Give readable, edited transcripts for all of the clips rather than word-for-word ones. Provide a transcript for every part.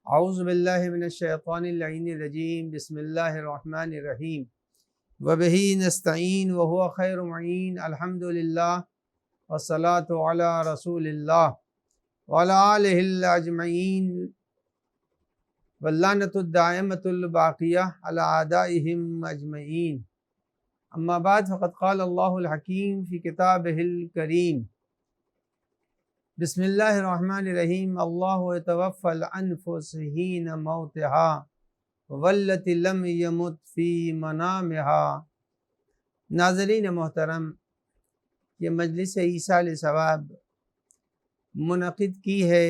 اعوذ باللہ من الشیطان اللعین الرجیم بسم اللہ الرحمن الرحیم وبہ نستعین وہو خیر معین الحمدللہ والصلاة علی رسول اللہ وعلی آلہ اجمعین واللعنۃ الدائمۃ الباقیہ علی اعدائہم اجمعین اما بعد فقد قال اللہ الحکیم فی کتابہ الکریم بسم اللہ الرحمن الرحیم اللہ یتوفی الانفس حین موتها والتی لم یمت فی منامها۔ ناظرین محترم، یہ مجلس ایصال ثواب منعقد کی ہے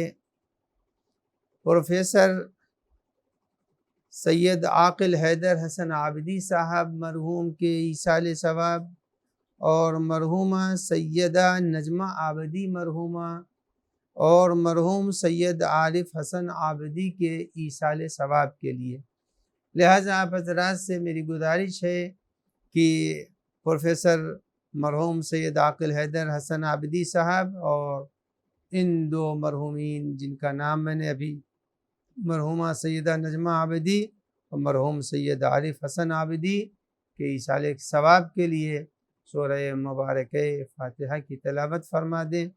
پروفیسر سید عاقل حیدر حسن عابدی صاحب مرحوم کے ایصال ثواب اور مرحومہ سیدہ نجمہ عابدی مرحومہ اور مرحوم سید عارف حسن عابدی کے ایصال ثواب کے لیے۔ لہٰذا آپ حضرات سے میری گزارش ہے کہ پروفیسر مرحوم سید عاقل حیدر حسن عابدی صاحب اور ان دو مرحومین جن کا نام میں نے ابھی مرحومہ سیدہ نجمہ عابدی اور مرحوم سید عارف حسن عابدی کے ایصال ثواب کے لیے سورہ مبارکہ فاتحہ کی تلاوت فرما دیں۔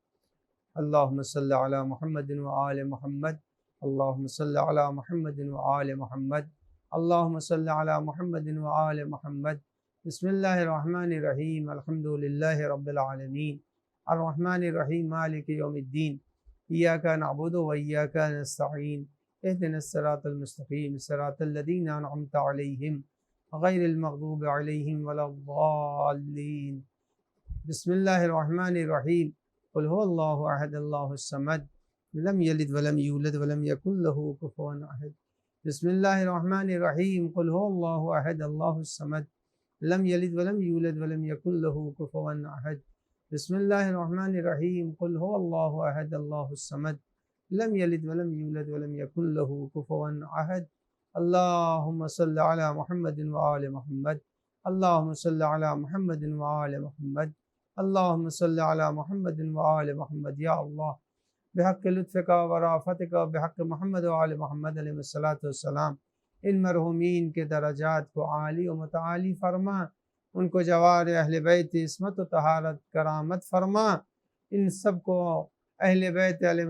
اللہم صلی علی محمد وآل محمد، اللہم صلی علی محمد وآل محمد، اللہم صلی علی محمد وآل محمد۔ بسم اللہ الرحمن الرحیم، الحمدللہ رب العالمین، الرحمن الرحیم، مالک یوم الدین، ایاک نعبد و ایاک نستعین، اہدنا الصراط المستقیم، صراط الذین انعمت علیہم غیر المغضوب علیہم ولا الضالین۔ بسم اللہ الرحمن الرحیم، قل هو اللہ احد اللہ الصمد لم یلد ولم یولد ولم یکن له کفوا احد۔ بسم اللہ الرحمن الرحیم، قل هو اللہ احد اللہ الصمد لم یلد ولم یولد ولم یکن له کفوا احد۔ بسم اللہ الرحمن الرحیم، قل هو اللہ احد اللہ الصمد لم یلد ولم یولد ولم یکن له کفوا احد۔ اللہم صلی علی محمد وآل محمد، اللہم صلی علی محمد وآل محمد، اللہم صلی علی محمد وآل محمد۔ یا اللہ، بحق لطفک و رأفتک و بحق محمد وآل محمد علیہ السلام، ان مرحومین کے درجات کو عالی و متعالی فرما، ان کو جوار اہل بیت عصمت و طہارت کرامت فرما، ان سب کو اہل بیت علیہ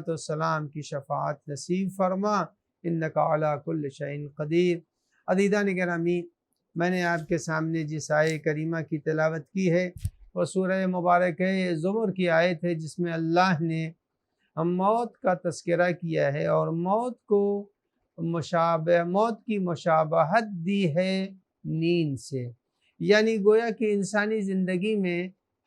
السلام کی شفاعت نصیب فرما، انک علی کل شیء قدیر۔ عزیزان گرامی، میں نے آپ کے سامنے جس آیہ کریمہ کی تلاوت کی ہے وہ سورہ مبارکہ زمر کی آیت ہے، جس میں اللہ نے موت کا تذکرہ کیا ہے اور موت کی مشابہت دی ہے نیند سے۔ یعنی گویا کہ انسانی زندگی میں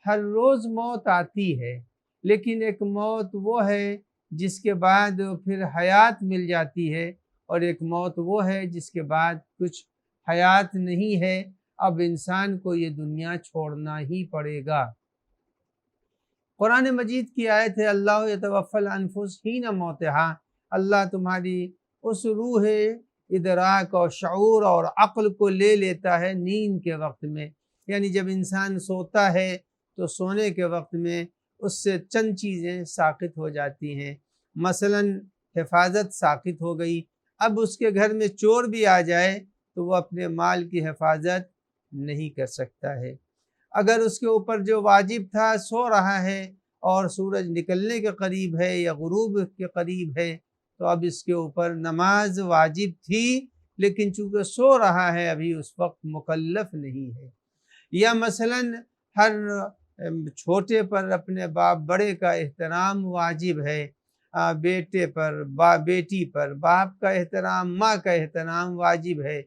ہر روز موت آتی ہے، لیکن ایک موت وہ ہے جس کے بعد پھر حیات مل جاتی ہے، اور ایک موت وہ ہے جس کے بعد کچھ حیات نہیں ہے، اب انسان کو یہ دنیا چھوڑنا ہی پڑے گا۔ قرآن مجید کی آیت ہے، اللہ یتوفی الانفس حین موتہا، اللہ تمہاری اس روح ادراک اور شعور اور عقل کو لے لیتا ہے نیند کے وقت میں۔ یعنی جب انسان سوتا ہے تو سونے کے وقت میں اس سے چند چیزیں ساقط ہو جاتی ہیں، مثلا حفاظت ساقط ہو گئی۔ اب اس کے گھر میں چور بھی آ جائے تو وہ اپنے مال کی حفاظت نہیں کر سکتا ہے۔ اگر اس کے اوپر جو واجب تھا سو رہا ہے اور سورج نکلنے کے قریب ہے یا غروب کے قریب ہے تو اب اس کے اوپر نماز واجب تھی، لیکن چونکہ سو رہا ہے ابھی اس وقت مکلف نہیں ہے۔ یا مثلا ہر چھوٹے پر اپنے باپ بڑے کا احترام واجب ہے، بیٹے پر بیٹی پر باپ کا احترام ماں کا احترام واجب ہے۔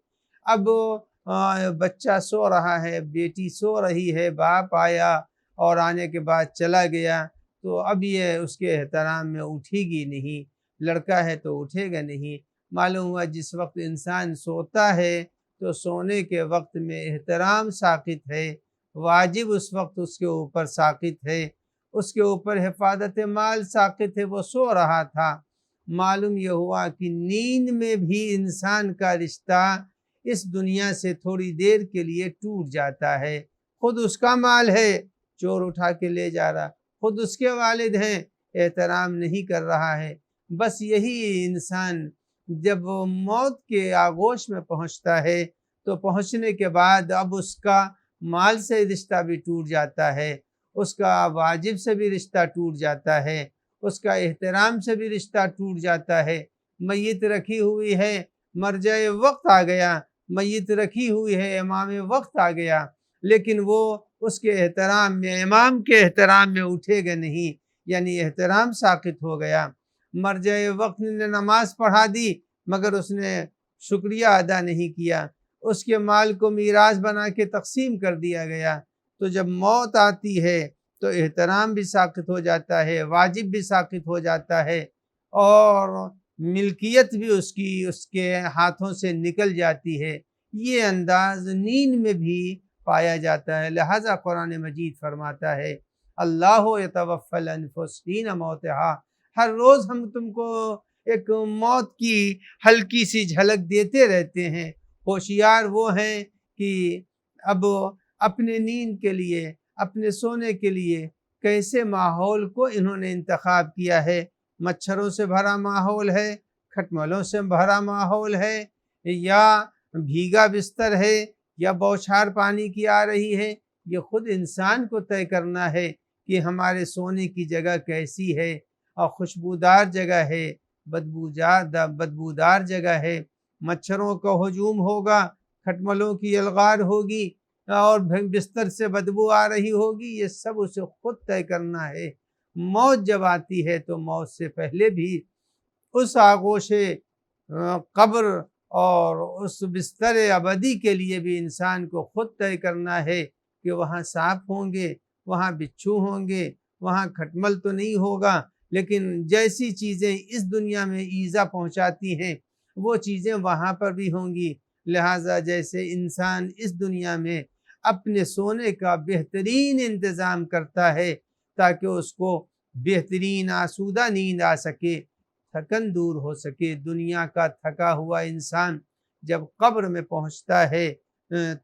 اب بچہ سو رہا ہے، بیٹی سو رہی ہے، باپ آیا اور آنے کے بعد چلا گیا تو اب یہ اس کے احترام میں اٹھے گی نہیں، لڑکا ہے تو اٹھے گا نہیں۔ معلوم ہوا جس وقت انسان سوتا ہے تو سونے کے وقت میں احترام ساقط ہے، واجب اس وقت اس کے اوپر ساقط ہے، اس کے اوپر حفاظت مال ساقط ہے، وہ سو رہا تھا۔ معلوم یہ ہوا کہ نیند میں بھی انسان کا رشتہ اس دنیا سے تھوڑی دیر کے لیے ٹوٹ جاتا ہے۔ خود اس کا مال ہے، چور اٹھا کے لے جا رہا، خود اس کے والد ہیں، احترام نہیں کر رہا ہے۔ بس یہی انسان جب وہ موت کے آغوش میں پہنچتا ہے تو پہنچنے کے بعد اب اس کا مال سے رشتہ بھی ٹوٹ جاتا ہے، اس کا واجب سے بھی رشتہ ٹوٹ جاتا ہے، اس کا احترام سے بھی رشتہ ٹوٹ جاتا ہے۔ میت رکھی ہوئی ہے، مرجع وقت آ گیا، میت رکھی ہوئی ہے، امام وقت آ گیا، لیکن وہ اس کے احترام میں، امام کے احترام میں اٹھے گا نہیں، یعنی احترام ساقط ہو گیا۔ مرجع وقت نے نماز پڑھا دی مگر اس نے شکریہ ادا نہیں کیا، اس کے مال کو میراث بنا کے تقسیم کر دیا گیا۔ تو جب موت آتی ہے تو احترام بھی ساقط ہو جاتا ہے، واجب بھی ساقط ہو جاتا ہے، اور ملکیت بھی اس کے ہاتھوں سے نکل جاتی ہے۔ یہ انداز نیند میں بھی پایا جاتا ہے، لہذا قرآن مجید فرماتا ہے اللہ یتوفی الانفس حین موتہا، ہر روز ہم تم کو ایک موت کی ہلکی سی جھلک دیتے رہتے ہیں۔ ہوشیار وہ ہیں کہ اب اپنے نیند کے لیے، اپنے سونے کے لیے کیسے ماحول کو انہوں نے انتخاب کیا ہے۔ مچھروں سے بھرا ماحول ہے، کھٹملوں سے بھرا ماحول ہے، یا بھیگا بستر ہے، یا بوچھار پانی کی آ رہی ہے، یہ خود انسان کو طے کرنا ہے کہ ہمارے سونے کی جگہ کیسی ہے، اور خوشبودار جگہ ہے، بدبودار جگہ ہے، مچھروں کا ہجوم ہوگا، کھٹملوں کی الغار ہوگی، اور بستر سے بدبو آ رہی ہوگی، یہ سب اسے خود طے کرنا ہے۔ موت جب آتی ہے تو موت سے پہلے بھی اس آغوش قبر اور اس بستر ابدی کے لیے بھی انسان کو خود طے کرنا ہے کہ وہاں سانپ ہوں گے، وہاں بچھو ہوں گے، وہاں کھٹمل تو نہیں ہوگا، لیکن جیسی چیزیں اس دنیا میں ایذا پہنچاتی ہیں وہ چیزیں وہاں پر بھی ہوں گی۔ لہٰذا جیسے انسان اس دنیا میں اپنے سونے کا بہترین انتظام کرتا ہے تاکہ اس کو بہترین آسودہ نیند آ سکے، تھکن دور ہو سکے، دنیا کا تھکا ہوا انسان جب قبر میں پہنچتا ہے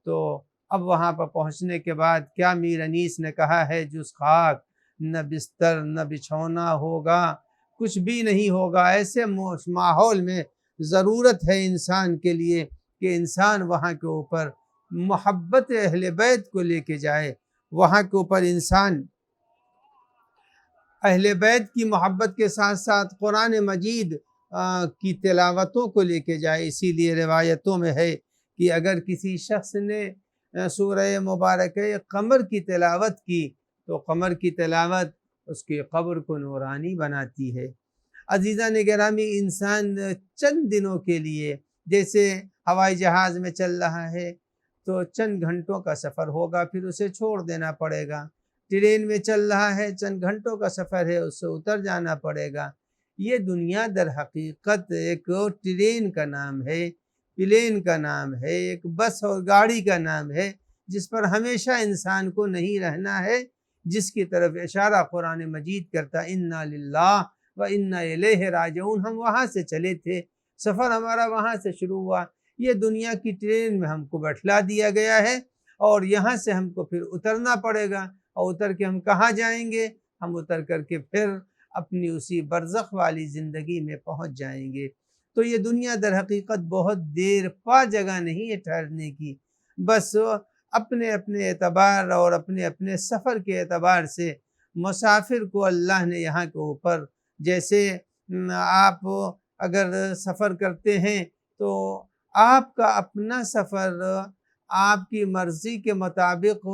تو اب وہاں پر پہنچنے کے بعد کیا میر انیس نے کہا ہے، جز خاک نہ بستر نہ بچھونا ہوگا، کچھ بھی نہیں ہوگا۔ ایسے ماحول میں ضرورت ہے انسان کے لیے کہ انسان وہاں کے اوپر محبت اہل بیت کو لے کے جائے، وہاں کے اوپر انسان اہل بیت کی محبت کے ساتھ ساتھ قرآن مجید کی تلاوتوں کو لے کے جائے۔ اسی لیے روایتوں میں ہے کہ اگر کسی شخص نے سورہ مبارکہ قمر کی تلاوت کی تو قمر کی تلاوت اس کی قبر کو نورانی بناتی ہے۔ عزیزان گرامی، انسان چند دنوں کے لیے، جیسے ہوائی جہاز میں چل رہا ہے تو چند گھنٹوں کا سفر ہوگا، پھر اسے چھوڑ دینا پڑے گا۔ ٹرین میں چل رہا ہے، چند گھنٹوں کا سفر ہے، اس سے اتر جانا پڑے گا۔ یہ دنیا در حقیقت ایک ٹرین کا نام ہے، پلین کا نام ہے، ایک بس اور گاڑی کا نام ہے، جس پر ہمیشہ انسان کو نہیں رہنا ہے، جس کی طرف اشارہ قرآن مجید کرتا انا للہ و انا الیہ راجعون۔ ہم وہاں سے چلے تھے، سفر ہمارا وہاں سے شروع ہوا۔ یہ دنیا کی ٹرین میں ہم کو بٹھلا دیا گیا ہے، اور یہاں سے ہم کو پھر اترنا پڑے گا، اور اتر کے ہم کہاں جائیں گے؟ ہم اتر کر کے پھر اپنی اسی برزخ والی زندگی میں پہنچ جائیں گے۔ تو یہ دنیا در حقیقت بہت دیر پا جگہ نہیں ہے ٹھہرنے کی، بس اپنے اپنے اعتبار اور اپنے اپنے سفر کے اعتبار سے مسافر کو اللہ نے یہاں کے اوپر، جیسے آپ اگر سفر کرتے ہیں تو آپ کا اپنا سفر آپ کی مرضی کے مطابق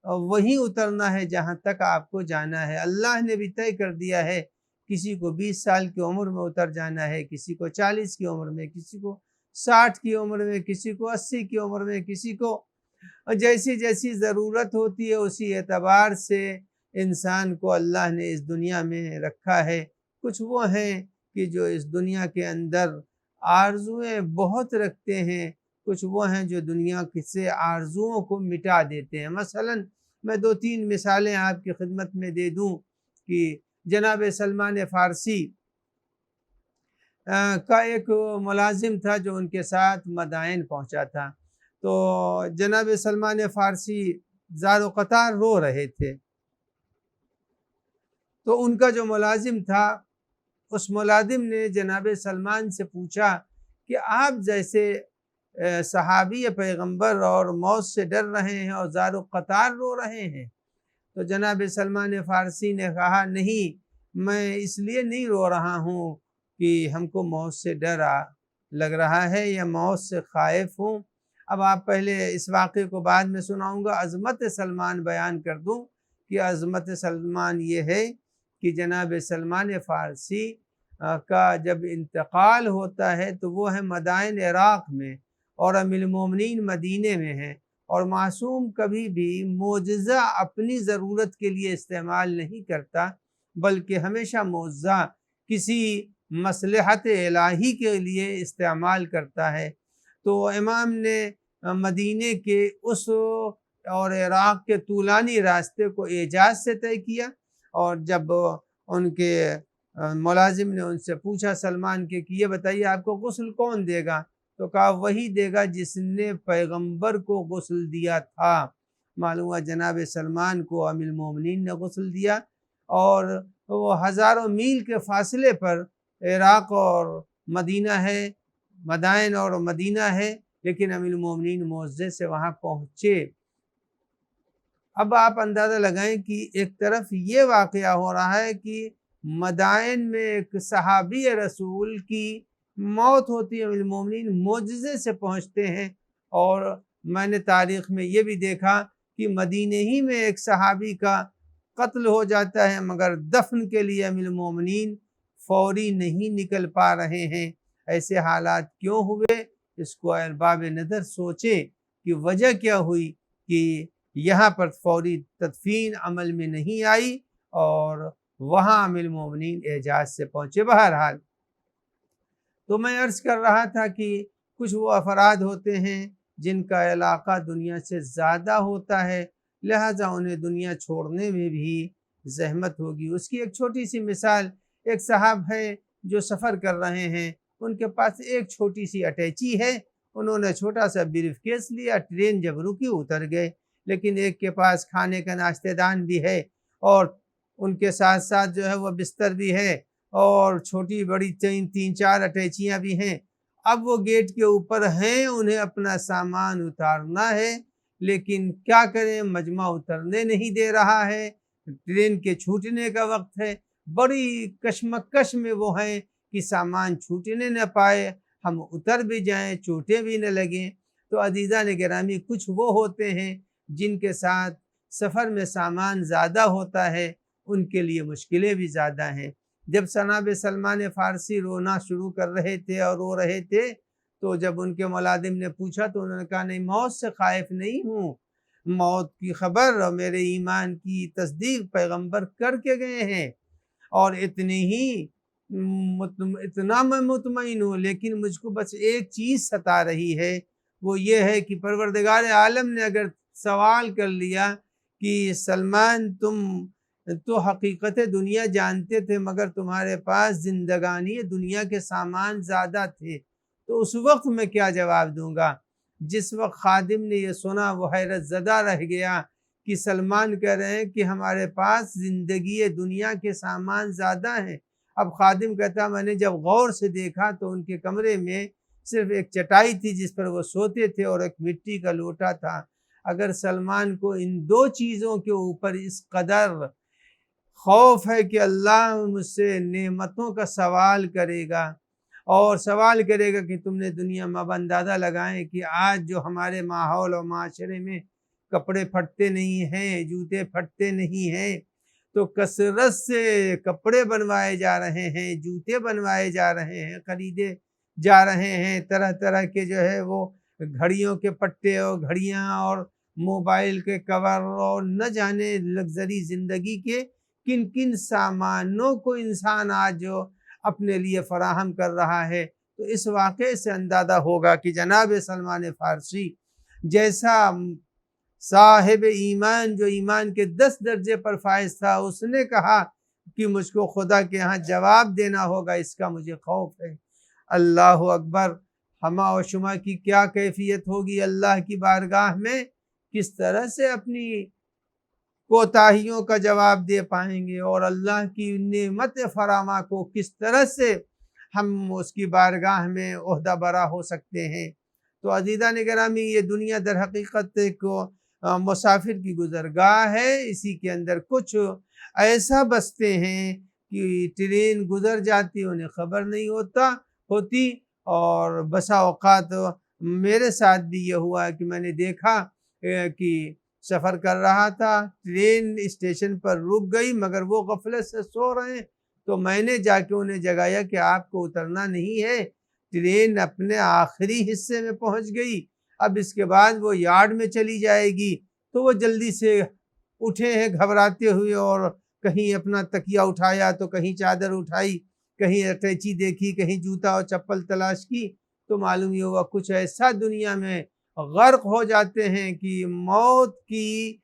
وہیں اترنا ہے جہاں تک آپ کو جانا ہے۔ اللہ نے بھی طے کر دیا ہے، کسی کو 20 سال کی عمر میں اتر جانا ہے، کسی کو 40 کی عمر میں، کسی کو 60 کی عمر میں، کسی کو 80 کی عمر میں، کسی کو جیسی جیسی ضرورت ہوتی ہے اسی اعتبار سے انسان کو اللہ نے اس دنیا میں رکھا ہے۔ کچھ وہ ہیں کہ جو اس دنیا کے اندر آرزویں بہت رکھتے ہیں، کچھ وہ ہیں جو دنیا سے آرزوؤں کو مٹا دیتے ہیں۔ مثلاً میں 2-3 مثالیں آپ کی خدمت میں دے دوں کہ جناب سلمان فارسی کا ایک ملازم تھا جو ان کے ساتھ مدائن پہنچا تھا، تو جناب سلمان فارسی زار و قطار رو رہے تھے، تو ان کا جو ملازم تھا اس ملازم نے جناب سلمان سے پوچھا کہ آپ جیسے صحابی پیغمبر اور موت سے ڈر رہے ہیں اور زار و قطار رو رہے ہیں، تو جناب سلمان فارسی نے کہا نہیں، میں اس لیے نہیں رو رہا ہوں کہ ہم کو موت سے ڈر لگ رہا ہے یا موت سے خائف ہوں۔ اب آپ پہلے اس واقعے کو بعد میں سناؤں گا، عظمت سلمان بیان کر دوں کہ عظمت سلمان یہ ہے کہ جناب سلمان فارسی کا جب انتقال ہوتا ہے تو وہ ہے مدائن عراق میں، اور امیر المومنین مدینے میں ہیں، اور معصوم کبھی بھی معجزہ اپنی ضرورت کے لیے استعمال نہیں کرتا، بلکہ ہمیشہ معجزہ کسی مصلحت الہی کے لیے استعمال کرتا ہے۔ تو امام نے مدینے کے اس اور عراق کے طولانی راستے کو اعجاز سے طے کیا، اور جب ان کے ملازم نے ان سے پوچھا سلمان کے کہ یہ بتائیے آپ کو غسل کون دے گا، تو کہا وہی دے گا جس نے پیغمبر کو غسل دیا تھا۔ معلوم ہوا جناب سلمان کو امیر المومنین نے غسل دیا، اور وہ ہزاروں میل کے فاصلے پر عراق اور مدینہ ہے، مدائن اور مدینہ ہے، لیکن امیر المومنین معجزے سے وہاں پہنچے۔ اب آپ اندازہ لگائیں کہ ایک طرف یہ واقعہ ہو رہا ہے کہ مدائن میں ایک صحابی رسول کی موت ہوتی ہے، امیر المومنین معجزے سے پہنچتے ہیں، اور میں نے تاریخ میں یہ بھی دیکھا کہ مدینے ہی میں ایک صحابی کا قتل ہو جاتا ہے، مگر دفن کے لیے امیر المومنین فوری نہیں نکل پا رہے ہیں۔ ایسے حالات کیوں ہوئے؟ اس کو ارباب نظر سوچیں کہ وجہ کیا ہوئی کہ یہاں پر فوری تدفین عمل میں نہیں آئی اور وہاں امیر المومنین اعجاز سے پہنچے۔ بہرحال تو میں عرض کر رہا تھا کہ کچھ وہ افراد ہوتے ہیں جن کا علاقہ دنیا سے زیادہ ہوتا ہے، لہٰذا انہیں دنیا چھوڑنے میں بھی زحمت ہوگی۔ اس کی ایک چھوٹی سی مثال، ایک صاحب ہے جو سفر کر رہے ہیں، ان کے پاس ایک چھوٹی سی اٹیچی ہے، انہوں نے چھوٹا سا بریف کیس لیا، ٹرین جب رکی اتر گئے، لیکن ایک کے پاس کھانے کا ناشتے دان بھی ہے، اور ان کے ساتھ ساتھ جو ہے وہ بستر بھی ہے، اور چھوٹی بڑی تین چار اٹیچیاں بھی ہیں۔ اب وہ گیٹ کے اوپر ہیں، انہیں اپنا سامان اتارنا ہے، لیکن کیا کریں، مجمع اترنے نہیں دے رہا ہے، ٹرین کے چھوٹنے کا وقت ہے، بڑی کشمکش میں وہ ہیں کہ سامان چھوٹنے نہ پائے، ہم اتر بھی جائیں، چوٹیں بھی نہ لگیں۔ تو عزیزان گرامی، کچھ وہ ہوتے ہیں جن کے ساتھ سفر میں سامان زیادہ ہوتا ہے، ان کے لیے مشکلیں بھی زیادہ ہیں۔ جب جناب سلمان فارسی رونا شروع کر رہے تھے اور رو رہے تھے، تو جب ان کے ملازم نے پوچھا تو انہوں نے کہا نہیں، موت سے خائف نہیں ہوں، موت کی خبر اور میرے ایمان کی تصدیق پیغمبر کر کے گئے ہیں، اور اتنا میں مطمئن ہوں، لیکن مجھ کو بس ایک چیز ستا رہی ہے، وہ یہ ہے کہ پروردگار عالم نے اگر سوال کر لیا کہ سلمان تم تو حقیقت دنیا جانتے تھے، مگر تمہارے پاس زندگانی دنیا کے سامان زیادہ تھے، تو اس وقت میں کیا جواب دوں گا؟ جس وقت خادم نے یہ سنا وہ حیرت زدہ رہ گیا کہ سلمان کہہ رہے ہیں کہ ہمارے پاس زندگی دنیا کے سامان زیادہ ہیں۔ اب خادم کہتا میں نے جب غور سے دیکھا تو ان کے کمرے میں صرف ایک چٹائی تھی جس پر وہ سوتے تھے، اور ایک مٹی کا لوٹا تھا۔ اگر سلمان کو ان دو چیزوں کے اوپر اس قدر خوف ہے کہ اللہ مجھ سے نعمتوں کا سوال کرے گا، اور سوال کرے گا کہ تم نے دنیا میں، اب اندازہ لگائیں کہ آج جو ہمارے ماحول اور معاشرے میں کپڑے پھٹتے نہیں ہیں، جوتے پھٹتے نہیں ہیں، تو کثرت سے کپڑے بنوائے جا رہے ہیں، جوتے بنوائے جا رہے ہیں، خریدے جا رہے ہیں، طرح طرح کے جو ہے وہ گھڑیوں کے پٹے اور گھڑیاں اور موبائل کے کور، اور نہ جانے لگژری زندگی کے کن کن سامانوں کو انسان آج جو اپنے لیے فراہم کر رہا ہے۔ تو اس واقعے سے اندازہ ہوگا کہ جناب سلمان فارسی جیسا صاحب ایمان، جو ایمان کے 10 درجے پر فائز تھا، اس نے کہا کہ مجھ کو خدا کے ہاں جواب دینا ہوگا، اس کا مجھے خوف ہے۔ اللہ اکبر! ہما و شما کی کیا کیفیت ہوگی اللہ کی بارگاہ میں، کس طرح سے اپنی کوتاہیوں کا جواب دے پائیں گے اور اللہ کی نعمت فراوان کو کس طرح سے ہم اس کی بارگاہ میں عہدہ برا ہو سکتے ہیں۔ تو عزیزان گرامی، یہ دنیا در حقیقت ایک مسافر کی گزرگاہ ہے۔ اسی کے اندر کچھ ایسا بستے ہیں کہ ٹرین گزر جاتی، انہیں خبر نہیں ہوتی، اور بسا اوقات میرے ساتھ بھی یہ ہوا کہ میں نے دیکھا کہ سفر کر رہا تھا، ٹرین اسٹیشن پر رک گئی مگر وہ غفلت سے سو رہے ہیں، تو میں نے جا کے انہیں جگایا کہ آپ کو اترنا نہیں ہے، ٹرین اپنے آخری حصے میں پہنچ گئی، اب اس کے بعد وہ یارڈ میں چلی جائے گی۔ تو وہ جلدی سے اٹھے ہیں گھبراتے ہوئے، اور کہیں اپنا تکیہ اٹھایا تو کہیں چادر اٹھائی، کہیں اٹیچی دیکھی، کہیں جوتا اور چپل تلاش کی، تو معلوم یہ ہوا کچھ ایسا دنیا میں غرق ہو جاتے ہیں کہ موت کی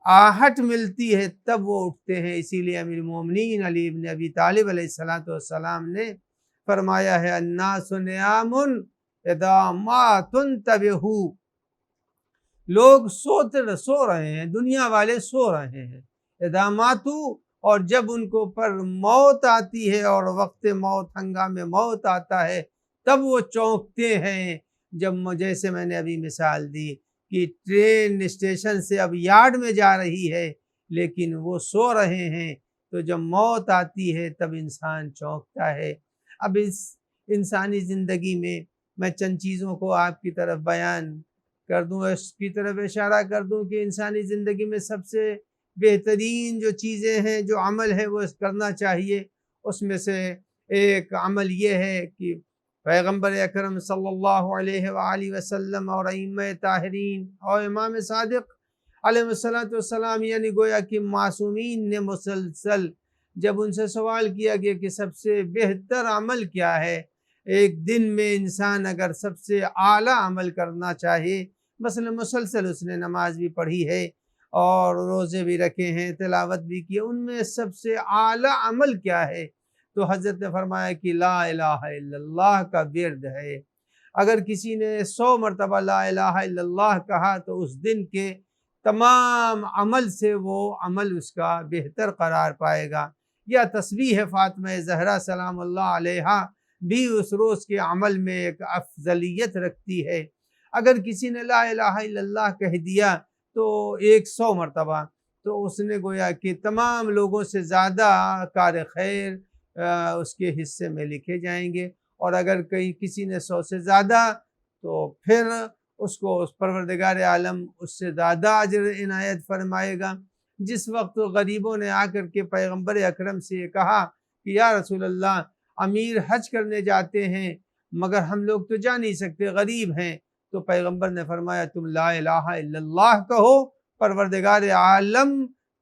آہٹ ملتی ہے تب وہ اٹھتے ہیں۔ اسی لیے امیر المومنین علی بن ابی طالب علیہ السلام نے فرمایا ہے الناس نیام اذا ماتوا انتبہوا، لوگ سو رہے ہیں، دنیا والے سو رہے ہیں، اذا ماتوا، اور جب ان کو پر موت آتی ہے اور وقت موت، ہنگام موت آتا ہے، تب وہ چونکتے ہیں۔ جب جیسے میں نے ابھی مثال دی کہ ٹرین اسٹیشن سے اب یارڈ میں جا رہی ہے لیکن وہ سو رہے ہیں، تو جب موت آتی ہے تب انسان چونکتا ہے۔ اب اس انسانی زندگی میں چند چیزوں کو آپ کی طرف بیان کر دوں، اس کی طرف اشارہ کر دوں کہ انسانی زندگی میں سب سے بہترین جو چیزیں ہیں، جو عمل ہے وہ کرنا چاہیے۔ اس میں سے ایک عمل یہ ہے کہ پیغمبر اکرم صلی اللہ علیہ وآلہ وسلم اور ائمہ طاہرین اور امام صادق علیہ السلام، یعنی گویا کہ معصومین نے مسلسل جب ان سے سوال کیا گیا کہ سب سے بہتر عمل کیا ہے، ایک دن میں انسان اگر سب سے اعلیٰ عمل کرنا چاہے، مثلا مسلسل اس نے نماز بھی پڑھی ہے اور روزے بھی رکھے ہیں، تلاوت بھی کی، ان میں سب سے اعلیٰ عمل کیا ہے؟ تو حضرت نے فرمایا کہ لا الہ الا اللہ کا ورد ہے۔ اگر کسی نے 100 مرتبہ لا الہ الا اللہ کہا تو اس دن کے تمام عمل سے وہ عمل اس کا بہتر قرار پائے گا۔ یا تسبیح فاطمہ زہرا سلام اللہ علیہا بھی اس روز کے عمل میں ایک افضلیت رکھتی ہے۔ اگر کسی نے لا الہ الا اللہ کہہ دیا تو 100 مرتبہ، تو اس نے گویا کہ تمام لوگوں سے زیادہ کار خیر اس کے حصے میں لکھے جائیں گے، اور اگر کسی نے 100 سے زیادہ، تو پھر اس کو اس پروردگار عالم اس سے زیادہ اجر عنایت فرمائے گا۔ جس وقت غریبوں نے آ کر کے پیغمبر اکرم سے یہ کہا کہ یا رسول اللہ، امیر حج کرنے جاتے ہیں مگر ہم لوگ تو جا نہیں سکتے، غریب ہیں، تو پیغمبر نے فرمایا تم لا الہ الا اللہ کہو، پروردگار عالم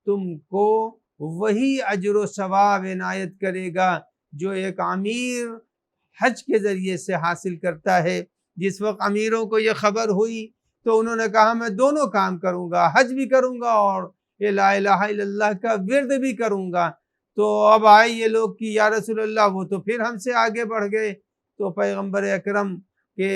تم کو وہی اجر و ثواب عنایت کرے گا جو ایک امیر حج کے ذریعے سے حاصل کرتا ہے۔ جس وقت امیروں کو یہ خبر ہوئی تو انہوں نے کہا میں دونوں کام کروں گا، حج بھی کروں گا اور یہ لا الہ الا اللہ کا ورد بھی کروں گا۔ تو اب آئے یہ لوگ کہ یا رسول اللہ وہ تو پھر ہم سے آگے بڑھ گئے، تو پیغمبر اکرم کے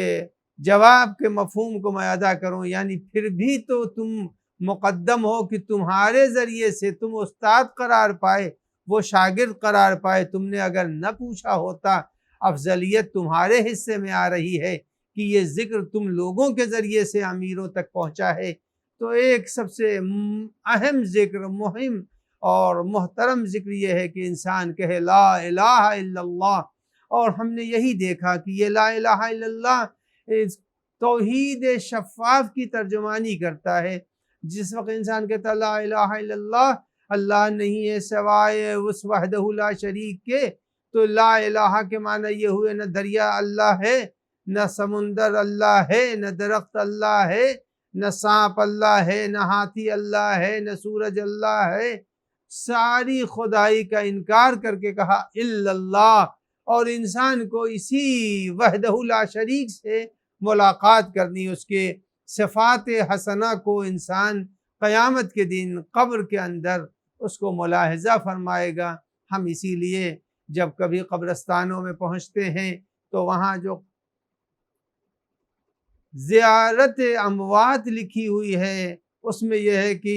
جواب کے مفہوم کو میں ادا کروں، یعنی پھر بھی تو تم مقدم ہو کہ تمہارے ذریعے سے تم استاد قرار پائے، وہ شاگرد قرار پائے، تم نے اگر نہ پوچھا ہوتا، افضلیت تمہارے حصے میں آ رہی ہے کہ یہ ذکر تم لوگوں کے ذریعے سے امیروں تک پہنچا ہے۔ تو ایک سب سے اہم ذکر، مہم اور محترم ذکر یہ ہے کہ انسان کہے لا الہ الا اللہ، اور ہم نے یہی دیکھا کہ یہ لا الہ الا اللہ توحید شفاف کی ترجمانی کرتا ہے۔ جس وقت انسان کہتا لا الہ الا اللہ، اللہ نہیں ہے سوائے اس وحدہ لا شریک کے، تو لا الہ کے معنی یہ ہوئے نہ دریا اللہ ہے، نہ سمندر اللہ ہے، نہ درخت اللہ ہے، نہ سانپ اللہ ہے، نہ ہاتھی اللہ ہے، نہ سورج اللہ ہے، ساری خدائی کا انکار کر کے کہا الا اللہ، اور انسان کو اسی وحدہ لا شریک سے ملاقات کرنی، اس کے صفات حسنہ کو انسان قیامت کے دن قبر کے اندر اس کو ملاحظہ فرمائے گا۔ ہم اسی لیے جب کبھی قبرستانوں میں پہنچتے ہیں تو وہاں جو زیارت اموات لکھی ہوئی ہے اس میں یہ ہے کہ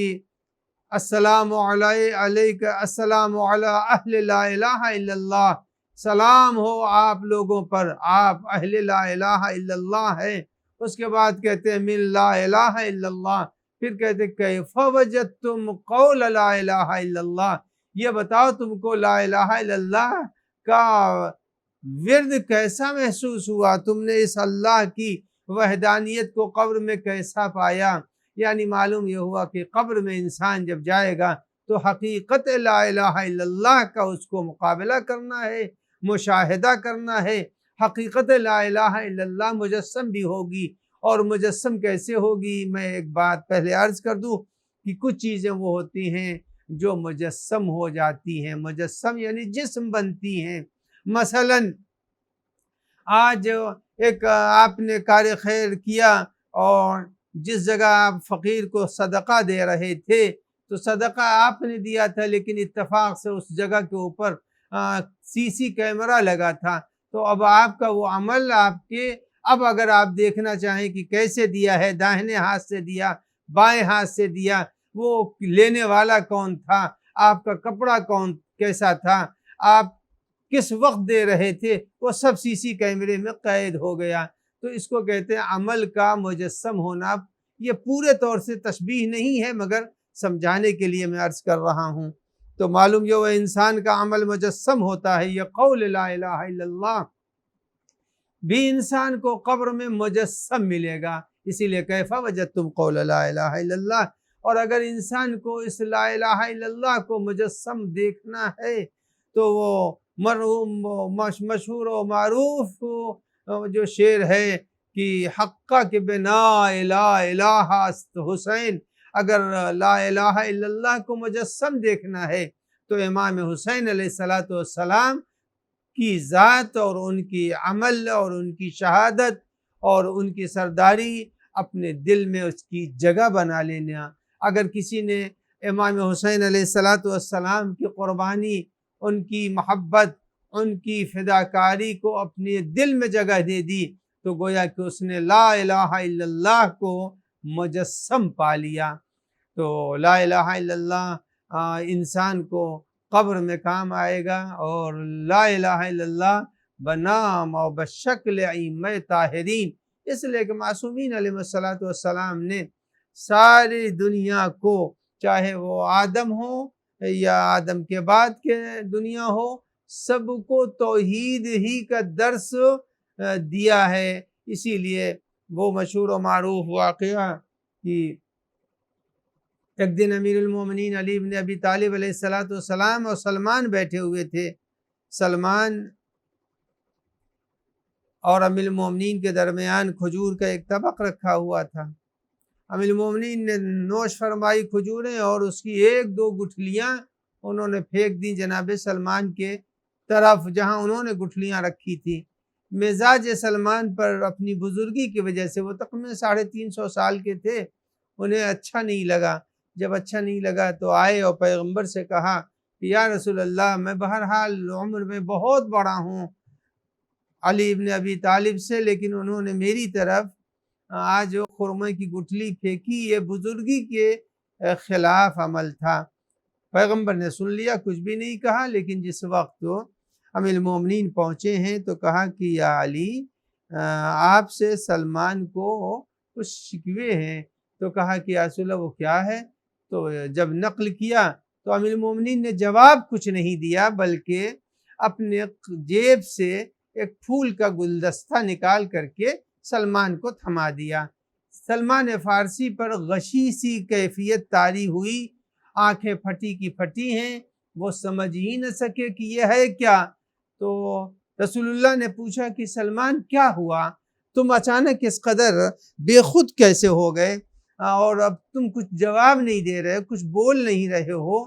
السلام علیک السلام علی اہل لا الہ الا اللہ، سلام ہو آپ لوگوں پر، آپ اہل لا الہ الا اللہ ہیں۔ اس کے بعد کہتے ہیں من لا الہ الا اللہ، پھر کہتے ہیں کیف وجدتم قول لا الہ الا اللہ، یہ بتاؤ تم کو لا الہ الا اللہ کا ورد کیسا محسوس ہوا، تم نے اس اللہ کی وحدانیت کو قبر میں کیسا پایا؟ یعنی معلوم یہ ہوا کہ قبر میں انسان جب جائے گا تو حقیقت لا الہ الا اللہ کا اس کو مقابلہ کرنا ہے، مشاہدہ کرنا ہے۔ حقیقت لا الہ الا اللہ مجسم بھی ہوگی، اور مجسم کیسے ہوگی؟ میں ایک بات پہلے عرض کر دوں کہ کچھ چیزیں وہ ہوتی ہیں جو مجسم ہو جاتی ہیں، مجسم یعنی جسم بنتی ہیں۔ مثلا آج ایک آپ نے کار خیر کیا، اور جس جگہ آپ فقیر کو صدقہ دے رہے تھے تو صدقہ آپ نے دیا تھا، لیکن اتفاق سے اس جگہ کے اوپر سی سی کیمرہ لگا تھا، تو اب آپ کا وہ عمل آپ کے، اب اگر آپ دیکھنا چاہیں کہ کیسے دیا ہے، داہنے ہاتھ سے دیا، بائیں ہاتھ سے دیا، وہ لینے والا کون تھا، آپ کا کپڑا کیسا تھا، آپ کس وقت دے رہے تھے، وہ سب سی سی کیمرے میں قید ہو گیا۔ تو اس کو کہتے ہیں عمل کا مجسم ہونا۔ یہ پورے طور سے تشبیہ نہیں ہے، مگر سمجھانے کے لیے میں عرض کر رہا ہوں۔ تو معلوم یہ وہ انسان کا عمل مجسم ہوتا ہے۔ یہ قول لا الہ الا اللہ بھی انسان کو قبر میں مجسم ملے گا، اسی لیے کیف وجدتم قول لا الہ الا اللہ۔ اور اگر انسان کو اس لا الہ الا اللہ کو مجسم دیکھنا ہے تو وہ مشہور و معروف جو شعر ہے کہ حقہ کے بنا لا الہ است حسین، اگر لا الہ الا اللہ کو مجسم دیکھنا ہے تو امام حسین علیہ السلام کی ذات اور ان کی عمل اور ان کی شہادت اور ان کی سرداری اپنے دل میں اس کی جگہ بنا لینا۔ اگر کسی نے امام حسین علیہ السلام کی قربانی، ان کی محبت، ان کی فداکاری کو اپنے دل میں جگہ دے دی تو گویا کہ اس نے لا الہ الا اللہ کو مجسم پا لیا۔ تو لا الہ الا اللہ انسان کو قبر میں کام آئے گا، اور لا الہ الا اللہ بنام اور بشکل ائمہ طاہرین، اس لیے کہ معصومین علیہ السلام نے ساری دنیا کو، چاہے وہ آدم ہو یا آدم کے بعد کے دنیا ہو، سب کو توحید ہی کا درس دیا ہے۔ اسی لیے وہ مشہور و معروف واقعہ کہ ایک دن امیر المومنین علی بن ابی طالب علیہ السلام اور سلمان بیٹھے ہوئے تھے۔ سلمان اور امیر المومنین کے درمیان کھجور کا ایک طبق رکھا ہوا تھا۔ امیر المومنین نے نوش فرمائی کھجوریں، اور اس کی ایک دو گٹھلیاں انہوں نے پھینک دی جناب سلمان کے طرف جہاں انہوں نے گٹھلیاں رکھی تھی۔ مزاج سلمان پر اپنی بزرگی کی وجہ سے، وہ تقریباً 350 سال کے تھے، انہیں اچھا نہیں لگا۔ جب اچھا نہیں لگا تو آئے اور پیغمبر سے کہا کہ یا رسول اللہ، میں بہرحال عمر میں بہت بڑا ہوں علی ابن ابی طالب سے، لیکن انہوں نے میری طرف آج جو خرمے کی گٹھلی پھینکی، یہ بزرگی کے خلاف عمل تھا۔ پیغمبر نے سن لیا، کچھ بھی نہیں کہا، لیکن جس وقت امیر المومنین پہنچے ہیں تو کہا کہ یا علی، آپ سے سلمان کو کچھ شکوے ہیں۔ تو کہا کہ یا رسول اللہ وہ کیا ہے؟ تو جب نقل کیا تو امیر المومنین نے جواب کچھ نہیں دیا، بلکہ اپنے جیب سے ایک پھول کا گلدستہ نکال کر کے سلمان کو تھما دیا۔ سلمان فارسی پر غشی سی کیفیت طاری ہوئی، آنکھیں پھٹی کی پھٹی ہیں، وہ سمجھ ہی نہ سکے کہ یہ ہے کیا۔ تو رسول اللہ نے پوچھا کہ سلمان کیا ہوا، تم اچانک اس قدر بے خود کیسے ہو گئے، اور اب تم کچھ جواب نہیں دے رہے، کچھ بول نہیں رہے ہو؟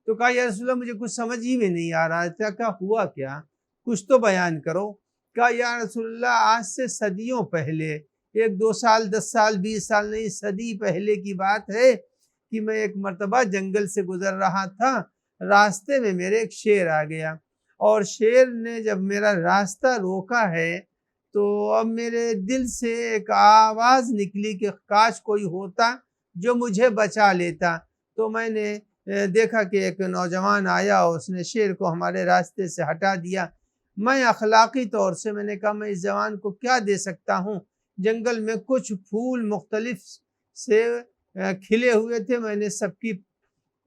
تو کہا یا رسول اللہ مجھے کچھ سمجھ ہی میں نہیں آ رہا تھا، کیا ہوا کیا، کچھ تو بیان کرو۔ کہا یا رسول اللہ آج سے صدیوں پہلے، 1 2 سال 10 سال 20 سال نہیں، صدی پہلے کی بات ہے کہ میں ایک مرتبہ جنگل سے گزر رہا تھا، راستے میں میرے ایک شیر آ گیا، اور شیر نے جب میرا راستہ روکا ہے تو اب میرے دل سے ایک آواز نکلی کہ کاش کوئی ہوتا جو مجھے بچا لیتا۔ تو میں نے دیکھا کہ ایک نوجوان آیا اور اس نے شیر کو ہمارے راستے سے ہٹا دیا۔ میں اخلاقی طور سے میں نے کہا میں اس جوان کو کیا دے سکتا ہوں، جنگل میں کچھ پھول مختلف سے کھلے ہوئے تھے، میں نے سب کی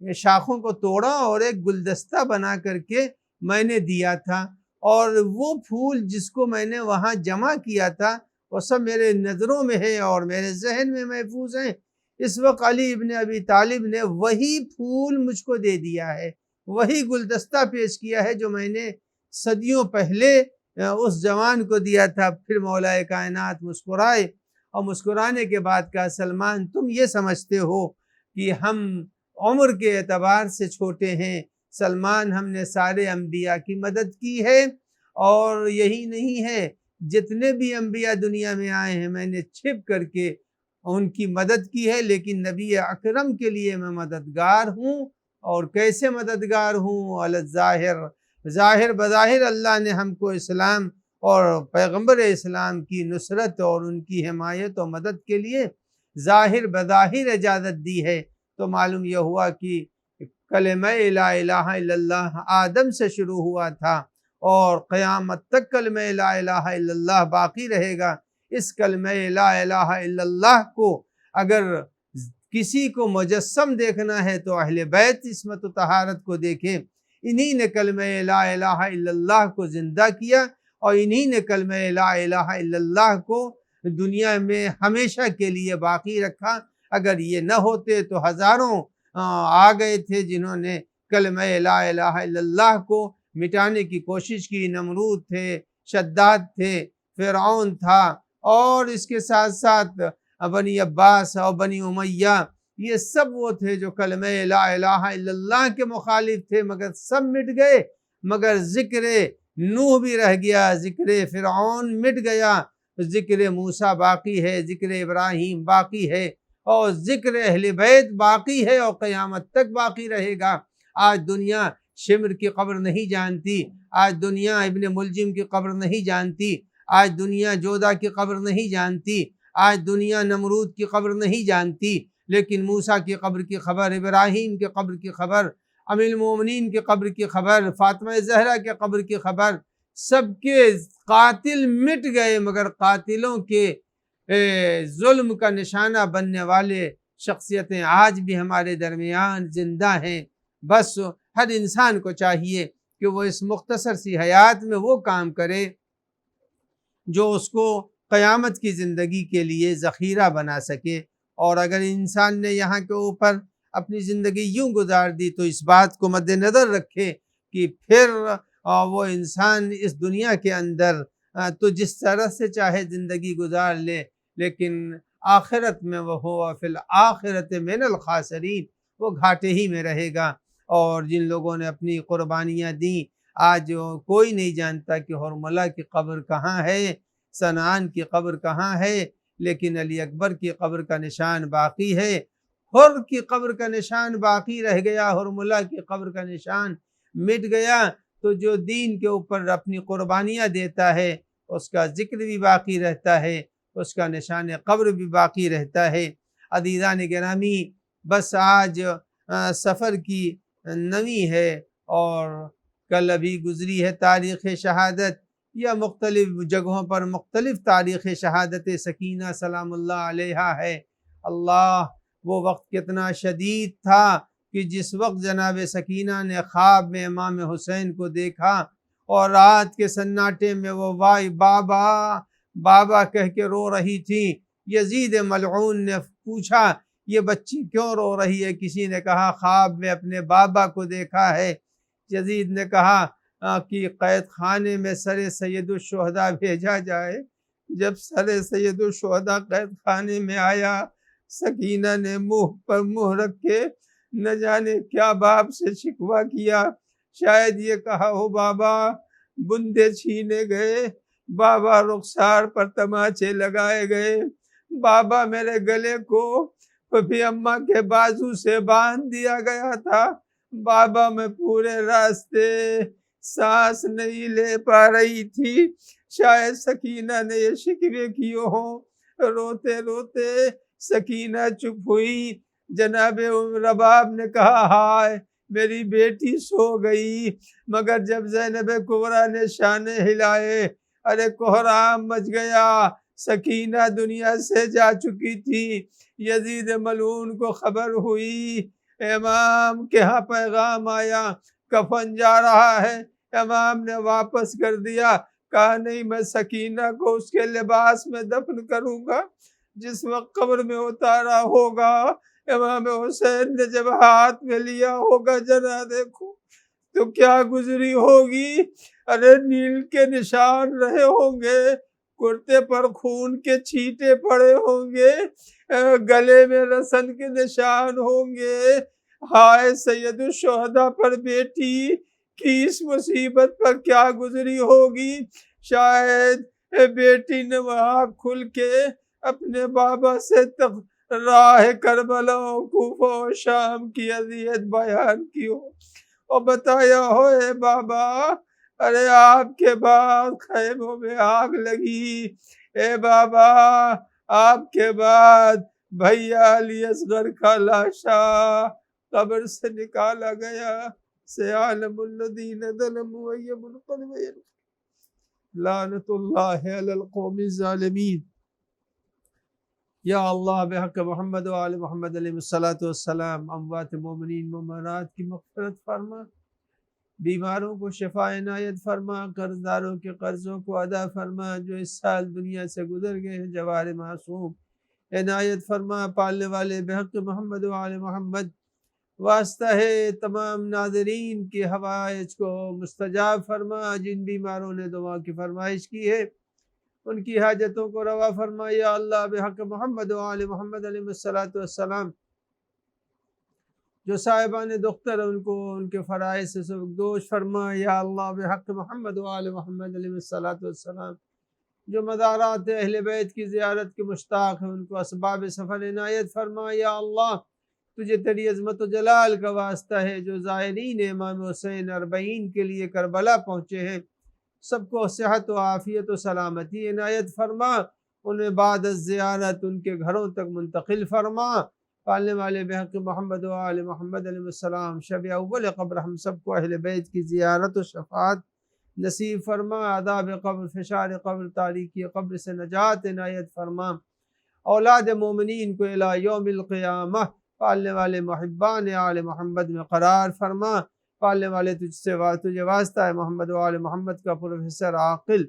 شاخوں کو توڑا اور ایک گلدستہ بنا کر کے میں نے دیا تھا، اور وہ پھول جس کو میں نے وہاں جمع کیا تھا وہ سب میرے نظروں میں ہے اور میرے ذہن میں محفوظ ہیں۔ اس وقت علی ابن ابی طالب نے وہی پھول مجھ کو دے دیا ہے، وہی گلدستہ پیش کیا ہے جو میں نے صدیوں پہلے اس جوان کو دیا تھا۔ پھر مولا کائنات مسکرائے اور مسکرانے کے بعد کہا سلمان تم یہ سمجھتے ہو کہ ہم عمر کے اعتبار سے چھوٹے ہیں؟ سلمان ہم نے سارے انبیاء کی مدد کی ہے، اور یہی نہیں ہے جتنے بھی انبیاء دنیا میں آئے ہیں میں نے چھپ کر کے ان کی مدد کی ہے، لیکن نبی اکرم کے لیے میں مددگار ہوں۔ اور کیسے مددگار ہوں؟ ظاہر بظاہر اللہ نے ہم کو اسلام اور پیغمبر اسلام کی نصرت اور ان کی حمایت و مدد کے لیے ظاہر بظاہر اجازت دی ہے۔ تو معلوم یہ ہوا کہ کلمہ لا الہ الا اللہ آدم سے شروع ہوا تھا اور قیامت تک کلمہ لا الہ الا اللہ باقی رہے گا۔ اس کلمہ لا الہ الا اللہ کو اگر کسی کو مجسم دیکھنا ہے تو اہل بیت عصمت و طہارت کو دیکھے۔ انہی نے کلمہ لا الہ الا اللہ کو زندہ کیا اور انہی نے کلمہ لا الہ الا اللہ کو دنیا میں ہمیشہ کے لیے باقی رکھا۔ اگر یہ نہ ہوتے تو ہزاروں آ گئے تھے جنہوں نے کلمہ لا الہ الا اللہ کو مٹانے کی کوشش کی۔ نمرود تھے، شداد تھے، فرعون تھا، اور اس کے ساتھ ساتھ بنی عباس اور بنی امیہ، یہ سب وہ تھے جو کلمہ لا الہ الا اللہ کے مخالف تھے، مگر سب مٹ گئے۔ مگر ذکر نوح بھی رہ گیا، ذکر فرعون مٹ گیا، ذکر موسیٰ باقی ہے، ذکر ابراہیم باقی ہے، اور ذکر اہل بیت باقی ہے اور قیامت تک باقی رہے گا۔ آج دنیا شمر کی قبر نہیں جانتی، آج دنیا ابن ملجم کی قبر نہیں جانتی، آج دنیا جودا کی قبر نہیں جانتی، آج دنیا نمرود کی قبر نہیں جانتی، لیکن موسیٰ کی قبر کی خبر، ابراہیم کی قبر کی خبر، ام المومنین کی قبر کی خبر، فاطمہ زہرا کی قبر کی خبر۔ سب کے قاتل مٹ گئے، مگر قاتلوں کے ظلم کا نشانہ بننے والے شخصیتیں آج بھی ہمارے درمیان زندہ ہیں۔ بس ہر انسان کو چاہیے کہ وہ اس مختصر سی حیات میں وہ کام کرے جو اس کو قیامت کی زندگی کے لیے ذخیرہ بنا سکے۔ اور اگر انسان نے یہاں کے اوپر اپنی زندگی یوں گزار دی تو اس بات کو مد نظر رکھے کہ پھر وہ انسان اس دنیا کے اندر تو جس طرح سے چاہے زندگی گزار لے، لیکن آخرت میں وہ ہو فی الآخرت من الخاسرین، وہ گھاٹے ہی میں رہے گا۔ اور جن لوگوں نے اپنی قربانیاں دیں، آج کوئی نہیں جانتا کہ حرملہ کی قبر کہاں ہے، سنان کی قبر کہاں ہے، لیکن علی اکبر کی قبر کا نشان باقی ہے، حر کی قبر کا نشان باقی رہ گیا، حرملہ کی قبر کا نشان مٹ گیا۔ تو جو دین کے اوپر اپنی قربانیاں دیتا ہے اس کا ذکر بھی باقی رہتا ہے، اس کا نشان قبر بھی باقی رہتا ہے۔ عزیزان گرامی، بس آج سفر کی نویں ہے اور کل ابھی گزری ہے تاریخ شہادت، یا مختلف جگہوں پر مختلف تاریخ شہادت سکینہ سلام اللہ علیہا ہے۔ اللہ، وہ وقت کتنا شدید تھا کہ جس وقت جناب سکینہ نے خواب میں امام حسین کو دیکھا اور رات کے سناٹے میں وہ وائی بابا بابا کہہ کے رو رہی تھی۔ یزید ملعون نے پوچھا یہ بچی کیوں رو رہی ہے؟ کسی نے کہا خواب میں اپنے بابا کو دیکھا ہے۔ یزید نے کہا کہ قید خانے میں سر سید الشہداء بھیجا جائے۔ جب سر سید الشہداء قید خانے میں آیا، سکینہ نے منہ پر منہ رکھ کے نہ جانے کیا باپ سے شکوہ کیا، شاید یہ کہا ہو بابا بندے چھینے گئے، بابا رخسار پر تماچے لگائے گئے، بابا میرے گلے کو پھپھی اماں کے بازو سے باندھ دیا گیا تھا، بابا میں پورے راستے سانس نہیں لے پا رہی تھی۔ شاید سکینہ نے یہ شکوے کیے ہوں۔ روتے روتے سکینہ چپ ہوئی۔ جناب رباب نے کہا ہائے میری بیٹی سو گئی، مگر جب زینب کبریٰ نے شانے ہلائے، ارے کوہرام مچ گیا، سکینہ دنیا سے جا چکی تھی۔ یزید ملعون کو خبر ہوئی، امام کے ہاں پیغام آیا کفن جا رہا ہے۔ امام نے واپس کر دیا، کہا نہیں میں سکینہ کو اس کے لباس میں دفن کروں گا جس وقت قبر میں اتارا ہوگا۔ امام حسین نے جب ہاتھ میں لیا ہوگا جنا دیکھو تو کیا گزری ہوگی، ارے نیل کے نشان رہے ہوں گے، کرتے پر خون کے چھینٹے پڑے ہوں گے، گلے میں رسن کے نشان ہوں گے۔ ہائے سید الشہداء پر بیٹی کی اس مصیبت پر کیا گزری ہوگی۔ شاید بیٹی نے وہاں کھل کے اپنے بابا سے راہ کربلا و کوفہ و شام کی اذیت بیان کی ہو اور بتایا ہو اے بابا ارے آپ کے بعد خیموں میں آگ لگی، اے بابا آپ کے بعد بھیا علی اصغر کا لاشا قبر سے نکالا گیا، سیعلم الذین ظلموا ای منقلب لعنت اللہ علی القوم الظالمین۔ یا اللہ بحق محمد و آل محمد علیہ السلام اموات مومنین مومنات کی مغفرت فرما، بیماروں کو شفا عنایت فرما، قرض داروں کے قرضوں کو ادا فرما، جو اس سال دنیا سے گزر گئے ہیں جوار معصوم عنایت فرما، پالنے والے بحق محمد و آل محمد واسطہ ہے تمام ناظرین کی حوائج کو مستجاب فرما، جن بیماروں نے دعا کی فرمائش کی ہے ان کی حاجتوں کو روا فرما۔ یا اللہ بحق محمد و آل محمد علیہ السلام جو صاحبان دختر ان کو ان کے فرائض سے سبکدوش فرما۔ یا اللہ بحق محمد و آل محمد علیہ السلام جو مزارات اہل بیت کی زیارت کے مشتاق ہیں ان کو اسباب سفر عنایت فرما۔ یا اللہ تجھے تیری عظمت و جلال کا واسطہ ہے جو زائرین امام حسین 40 کے لیے کربلا پہنچے ہیں سب کو صحت و عافیت و سلامتی عنایت فرما، انہیں بعد زیارت ان کے گھروں تک منتقل فرما۔ پالنے والے بحق محمد و آل محمد علیہ السلام شب اول قبر ہم سب کو اہل بیت کی زیارت و شفاعت نصیب فرما، عذاب قبر فشار قبر تاریکی قبر سے نجات عنایت فرما، اولاد مومنین کو الی یوم القیامہ پالنے والے محبان آل محمد میں قرار فرما۔ پالنے والے تجھے واسطہ ہے محمد و آل محمد کا پروفیسر عاقل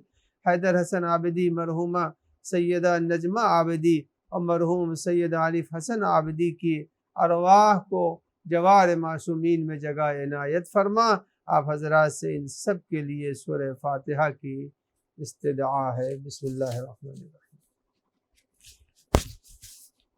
حیدر حسن عابدی، مرحومہ سیدہ نجمہ عابدی اور مرحوم سید عارف حسن عابدی کی ارواح کو جوار معصومین میں جگہ عنایت فرما۔ آپ حضرات سے ان سب کے لیے سورہ فاتحہ کی استدعا ہے۔ بسم اللہ الرحمن الرحیم۔